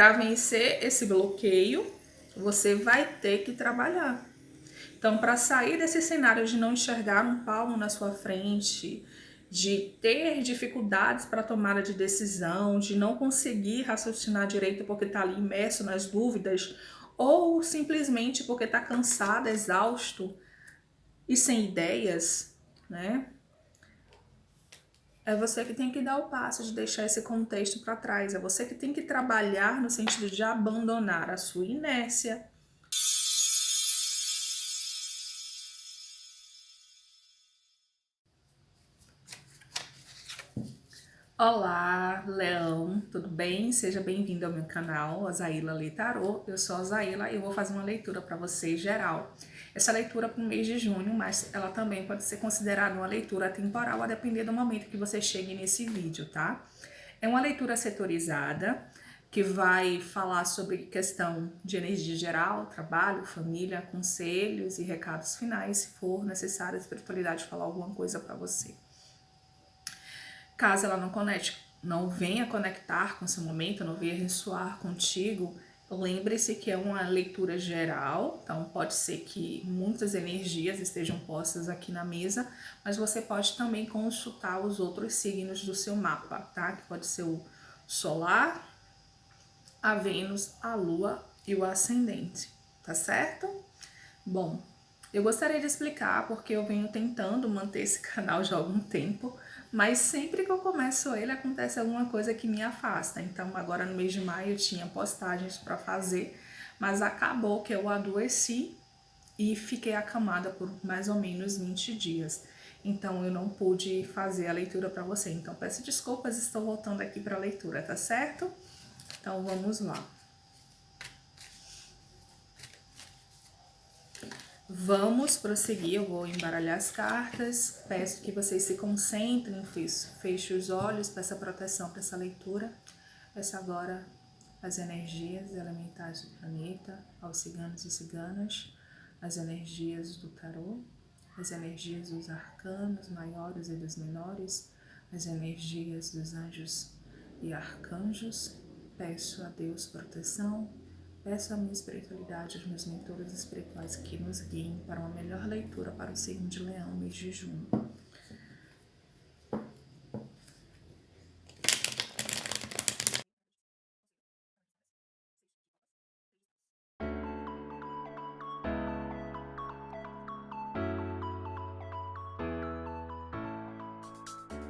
Para vencer esse bloqueio, você vai ter que trabalhar. Então, para sair desse cenário de não enxergar um palmo na sua frente, de ter dificuldades para tomada de decisão, de não conseguir raciocinar direito porque está ali imerso nas dúvidas, ou simplesmente porque está cansado, exausto e sem ideias, né? É você que tem que dar o passo de deixar esse contexto para trás. É você que tem que trabalhar no sentido de abandonar a sua inércia. Olá, Leão, tudo bem? Seja bem-vindo ao meu canal, Azaila Lê Tarô. Eu sou a Azaila e eu vou fazer uma leitura para você geral. Essa leitura para o mês de junho, mas ela também pode ser considerada uma leitura temporal, a depender do momento que você chegue nesse vídeo, tá? É uma leitura setorizada, que vai falar sobre questão de energia geral, trabalho, família, conselhos e recados finais, se for necessário a espiritualidade falar alguma coisa para você. Caso ela não venha conectar com seu momento, não venha ressoar contigo, lembre-se que é uma leitura geral, então pode ser que muitas energias estejam postas aqui na mesa, mas você pode também consultar os outros signos do seu mapa, tá? Que pode ser o solar, a Vênus, a Lua e o ascendente, tá certo? Bom, eu gostaria de explicar porque eu venho tentando manter esse canal já há algum tempo, mas sempre que eu começo ele acontece alguma coisa que me afasta. Então agora no mês de maio eu tinha postagens para fazer, mas acabou que eu adoeci e fiquei acamada por mais ou menos 20 dias. Então eu não pude fazer a leitura para você. Então peço desculpas, estou voltando aqui para a leitura, tá certo? Então vamos lá. Vamos prosseguir, eu vou embaralhar as cartas, peço que vocês se concentrem, feche os olhos, peça proteção para essa leitura. Peço agora as energias elementais do planeta, aos ciganos e ciganas, as energias do tarô, as energias dos arcanos maiores e dos menores, as energias dos anjos e arcanjos. Peço a Deus proteção. Peço a minha espiritualidade, aos meus mentores espirituais que nos guiem para uma melhor leitura para o signo de Leão, mês de junho.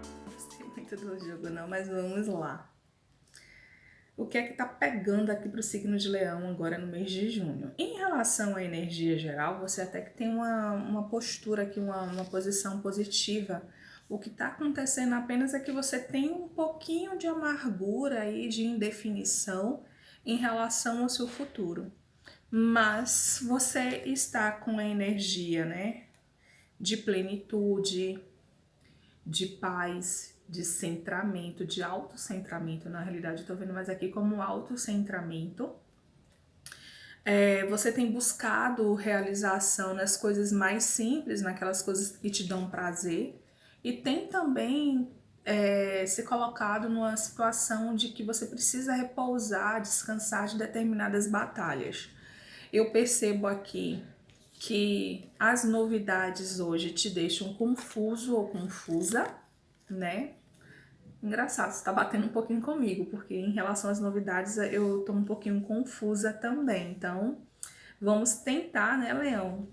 Não gostei muito do jogo não, mas vamos lá. O que é que tá pegando aqui para o signo de Leão agora no mês de junho? Em relação à energia geral, você até que tem uma postura aqui, uma posição positiva. O que está acontecendo apenas é que você tem um pouquinho de amargura e de indefinição em relação ao seu futuro. Mas você está com a energia, né, de plenitude, de paz, de centramento, de autocentramento. Na realidade, eu tô vendo mais aqui como autocentramento. Você tem buscado realização nas coisas mais simples, naquelas coisas que te dão prazer, e tem também se colocado numa situação de que você precisa repousar, descansar de determinadas batalhas. Eu percebo aqui que as novidades hoje te deixam confuso ou confusa, né? Engraçado, você tá batendo um pouquinho comigo, porque em relação às novidades eu tô um pouquinho confusa também. Então, vamos tentar, né, Leão,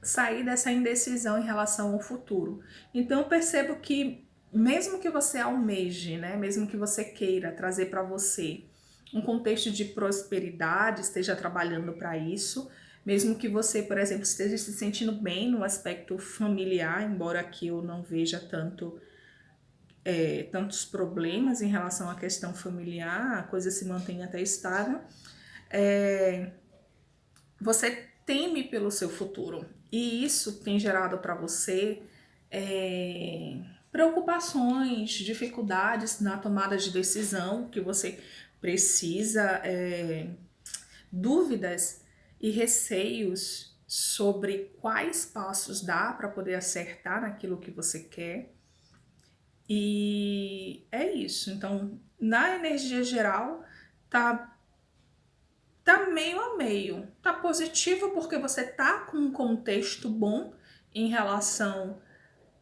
sair dessa indecisão em relação ao futuro. Então, eu percebo que mesmo que você almeje, né, mesmo que você queira trazer para você um contexto de prosperidade, esteja trabalhando para isso, mesmo que você, por exemplo, esteja se sentindo bem no aspecto familiar, embora aqui eu não veja tantos problemas em relação à questão familiar, a coisa se mantém até estável, você teme pelo seu futuro. E isso tem gerado para você preocupações, dificuldades na tomada de decisão que você precisa, dúvidas e receios sobre quais passos dá para poder acertar naquilo que você quer. E é isso. Então, na energia geral, tá meio a meio. Tá positivo porque você tá com um contexto bom em relação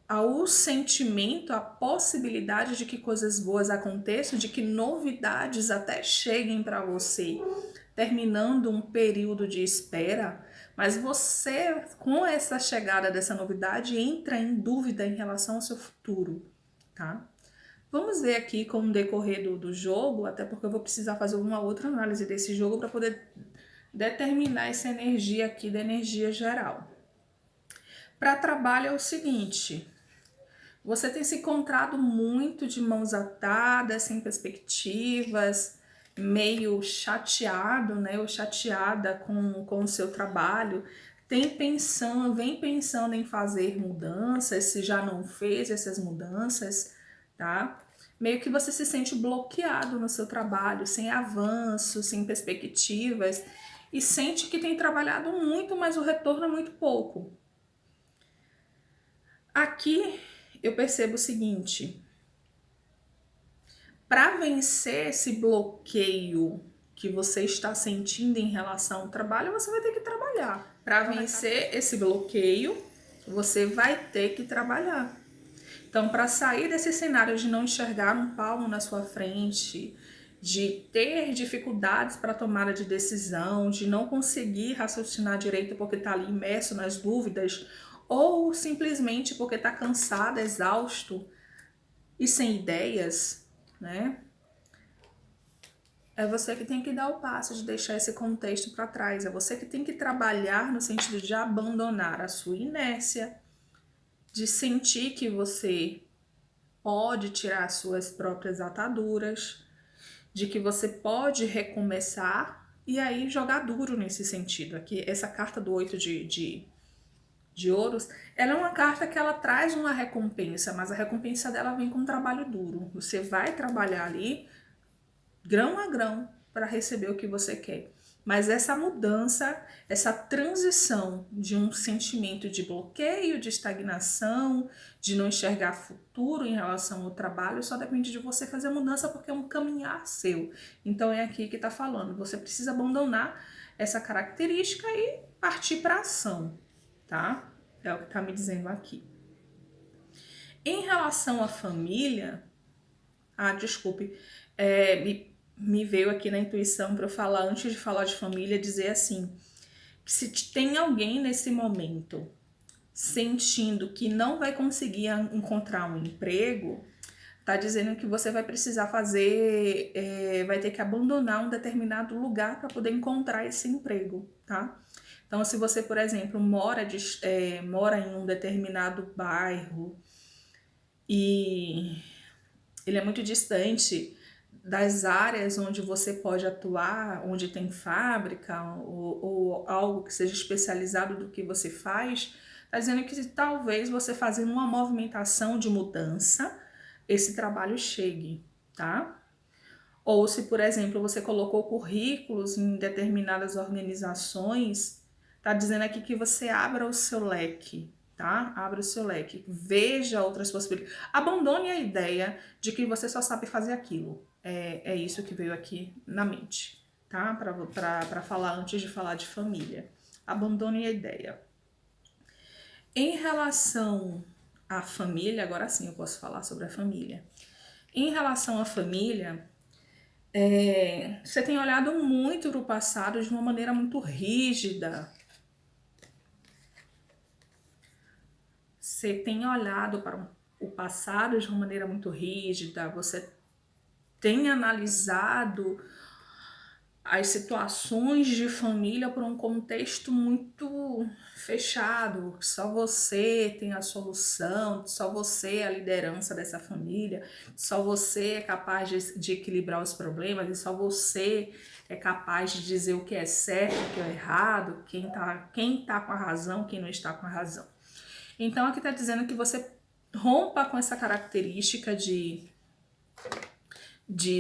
ao sentimento, à possibilidade de que coisas boas aconteçam, de que novidades até cheguem para você, terminando um período de espera, mas você, com essa chegada dessa novidade, entra em dúvida em relação ao seu futuro, tá? Vamos ver aqui com o decorrer do jogo, até porque eu vou precisar fazer uma outra análise desse jogo para poder determinar essa energia aqui da energia geral. Para trabalho é o seguinte: você tem se encontrado muito de mãos atadas, sem perspectivas, meio chateado, né, ou chateada com o seu trabalho. Vem pensando em fazer mudanças, se já não fez essas mudanças, tá? Meio que você se sente bloqueado no seu trabalho, sem avanço, sem perspectivas, e sente que tem trabalhado muito, mas o retorno é muito pouco. Aqui eu percebo o seguinte: para vencer esse bloqueio que você está sentindo em relação ao trabalho, você vai ter que trabalhar. Para vencer esse bloqueio, você vai ter que trabalhar. Então, para sair desse cenário de não enxergar um palmo na sua frente, de ter dificuldades para tomada de decisão, de não conseguir raciocinar direito porque está ali imerso nas dúvidas, ou simplesmente porque está cansado, exausto e sem ideias, né? É você que tem que dar o passo de deixar esse contexto para trás. É você que tem que trabalhar no sentido de abandonar a sua inércia, de sentir que você pode tirar as suas próprias ataduras, de que você pode recomeçar e aí jogar duro nesse sentido. Aqui, essa carta do 8 de ouros, ela é uma carta que ela traz uma recompensa, mas a recompensa dela vem com um trabalho duro. Você vai trabalhar ali grão a grão para receber o que você quer. Mas essa mudança, essa transição de um sentimento de bloqueio, de estagnação, de não enxergar futuro em relação ao trabalho, só depende de você fazer a mudança porque é um caminhar seu. Então é aqui que está falando, você precisa abandonar essa característica e partir para ação, tá? É o que está me dizendo aqui. Em relação à família, desculpe, me veio aqui na intuição para eu falar, antes de falar de família, dizer assim, que se tem alguém nesse momento sentindo que não vai conseguir encontrar um emprego, tá dizendo que você vai precisar fazer, vai ter que abandonar um determinado lugar para poder encontrar esse emprego, tá? Então, se você, por exemplo, mora em um determinado bairro e ele é muito distante das áreas onde você pode atuar, onde tem fábrica ou algo que seja especializado do que você faz, está dizendo que talvez você fazendo uma movimentação de mudança, esse trabalho chegue, tá? Ou se, por exemplo, você colocou currículos em determinadas organizações, tá dizendo aqui que você abra o seu leque, tá? Abra o seu leque, veja outras possibilidades. Abandone a ideia de que você só sabe fazer aquilo. É isso que veio aqui na mente, tá? Para falar antes de falar de família. Abandone a ideia. Em relação à família, agora sim eu posso falar sobre a família. Em relação à família, você tem olhado muito para o passado de uma maneira muito rígida. Você tem olhado para o passado de uma maneira muito rígida, você tem analisado as situações de família por um contexto muito fechado, só você tem a solução, só você é a liderança dessa família, só você é capaz de equilibrar os problemas e só você é capaz de dizer o que é certo, o que é errado, quem tá com a razão, quem não está com a razão. Então aqui está dizendo que você rompa com essa característica de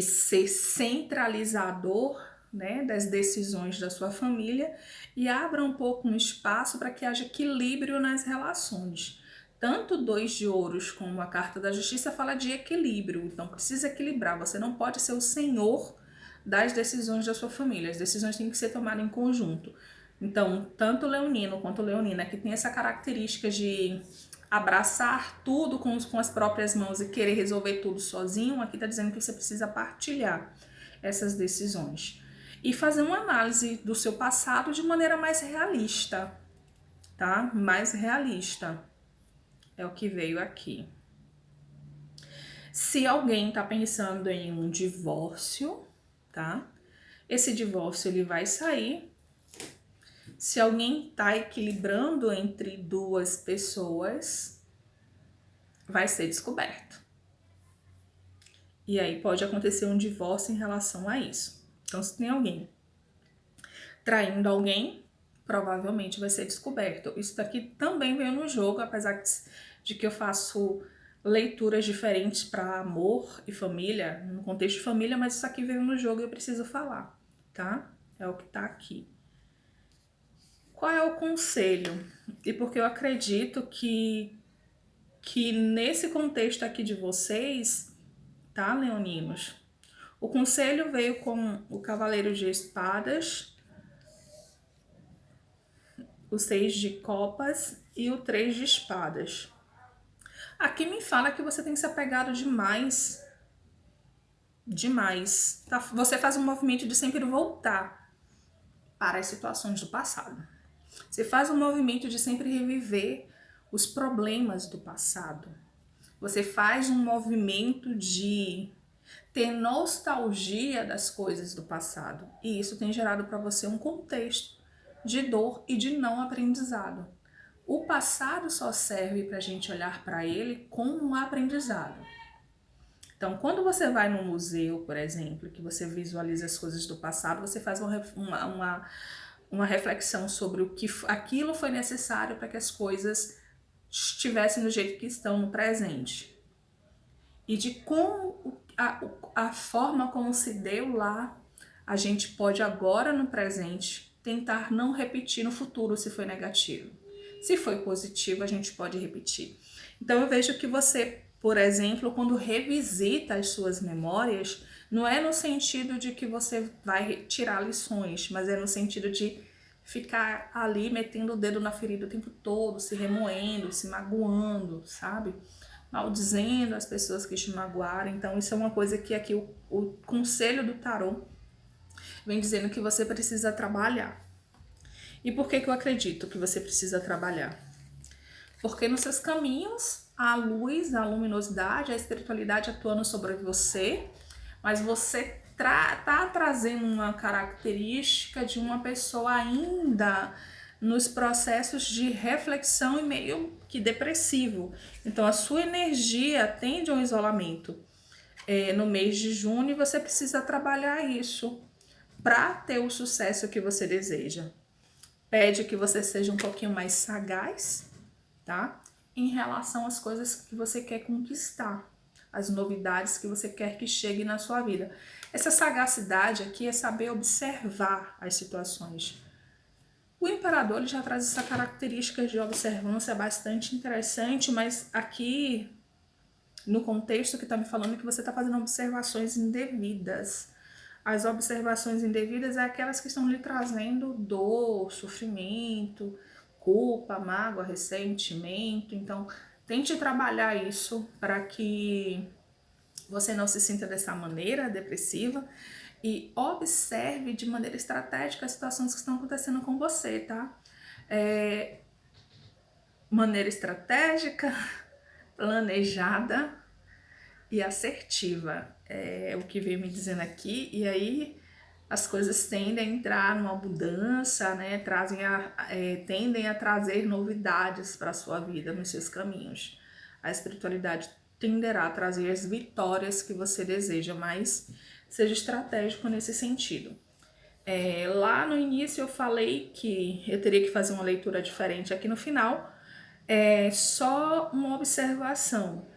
ser centralizador, né, das decisões da sua família e abra um pouco um espaço para que haja equilíbrio nas relações. tanto 2 de ouros como a carta da justiça fala de equilíbrio, então precisa equilibrar, você não pode ser o senhor das decisões da sua família, as decisões têm que ser tomadas em conjunto. Então, tanto leonino quanto leonina que tem essa característica de abraçar tudo com as próprias mãos e querer resolver tudo sozinho, aqui está dizendo que você precisa partilhar essas decisões e fazer uma análise do seu passado de maneira mais realista, tá? Mais realista. É o que veio aqui. Se alguém tá pensando em um divórcio, tá? Esse divórcio ele vai sair. Se alguém tá equilibrando entre 2 pessoas, vai ser descoberto. E aí pode acontecer um divórcio em relação a isso. Então, se tem alguém traindo alguém, provavelmente vai ser descoberto. Isso daqui também veio no jogo, apesar de que eu faço leituras diferentes para amor e família, no contexto de família, mas isso aqui veio no jogo e eu preciso falar, tá? É o que tá aqui. Qual é o conselho? E porque eu acredito que nesse contexto aqui de vocês, tá, leoninos? O conselho veio com o Cavaleiro de Espadas, o 6 de Copas e o 3 de Espadas. Aqui me fala que você tem se apegado demais. Demais. Tá? Você faz um movimento de sempre voltar para as situações do passado. Você faz um movimento de sempre reviver os problemas do passado. Você faz um movimento de ter nostalgia das coisas do passado. E isso tem gerado para você um contexto de dor e de não aprendizado. O passado só serve para a gente olhar para ele como um aprendizado. Então, quando você vai no museu, por exemplo, que você visualiza as coisas do passado, você faz uma reflexão sobre o que aquilo foi necessário para que as coisas estivessem do jeito que estão no presente. E de como a forma como se deu lá, a gente pode agora no presente tentar não repetir no futuro se foi negativo. Se foi positivo, a gente pode repetir. Então eu vejo que você, por exemplo, quando revisita as suas memórias, não é no sentido de que você vai tirar lições, mas é no sentido de ficar ali metendo o dedo na ferida o tempo todo, se remoendo, se magoando, sabe? Maldizendo as pessoas que te magoaram. Então isso é uma coisa que aqui o conselho do tarô vem dizendo que você precisa trabalhar. E por que eu acredito que você precisa trabalhar? Porque nos seus caminhos, a luz, a luminosidade, a espiritualidade atuando sobre você, mas você tá trazendo uma característica de uma pessoa ainda nos processos de reflexão e meio que depressivo. Então a sua energia tende a um isolamento. No mês de junho você precisa trabalhar isso para ter o sucesso que você deseja. Pede que você seja um pouquinho mais sagaz, tá? Em relação às coisas que você quer conquistar, as novidades que você quer que chegue na sua vida. Essa sagacidade aqui é saber observar as situações. O imperador ele já traz essa característica de observância bastante interessante, mas aqui no contexto que está me falando que você está fazendo observações indevidas. As observações indevidas é aquelas que estão lhe trazendo dor, sofrimento, culpa, mágoa, ressentimento. Então, tente trabalhar isso para que você não se sinta dessa maneira depressiva e observe de maneira estratégica as situações que estão acontecendo com você, tá? Maneira estratégica, planejada e assertiva. É o que veio me dizendo aqui, e aí as coisas tendem a entrar numa mudança, né? Tendem a trazer novidades para a sua vida, nos seus caminhos. A espiritualidade tenderá a trazer as vitórias que você deseja, mas seja estratégico nesse sentido. Lá no início eu falei que eu teria que fazer uma leitura diferente aqui no final. Só uma observação.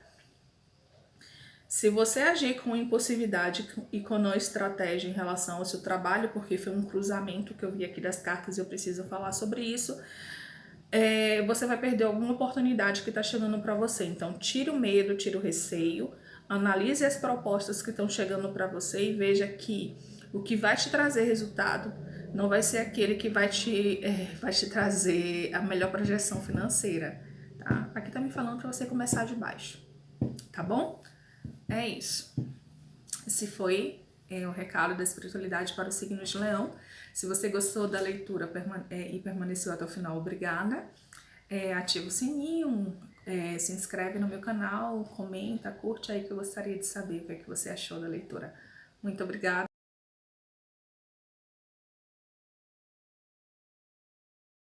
Se você agir com impulsividade e com não estratégia em relação ao seu trabalho, porque foi um cruzamento que eu vi aqui das cartas e eu preciso falar sobre isso, você vai perder alguma oportunidade que está chegando para você. Então, tire o medo, tire o receio, analise as propostas que estão chegando para você e veja que o que vai te trazer resultado não vai ser aquele que vai te trazer a melhor projeção financeira, tá? Aqui tá me falando para você começar de baixo, tá bom? É isso. Esse foi o recado da espiritualidade para o signo de Leão. Se você gostou da leitura e permaneceu até o final, obrigada. Ativa o sininho, se inscreve no meu canal, comenta, curte aí que eu gostaria de saber o que é que você achou da leitura. Muito obrigada.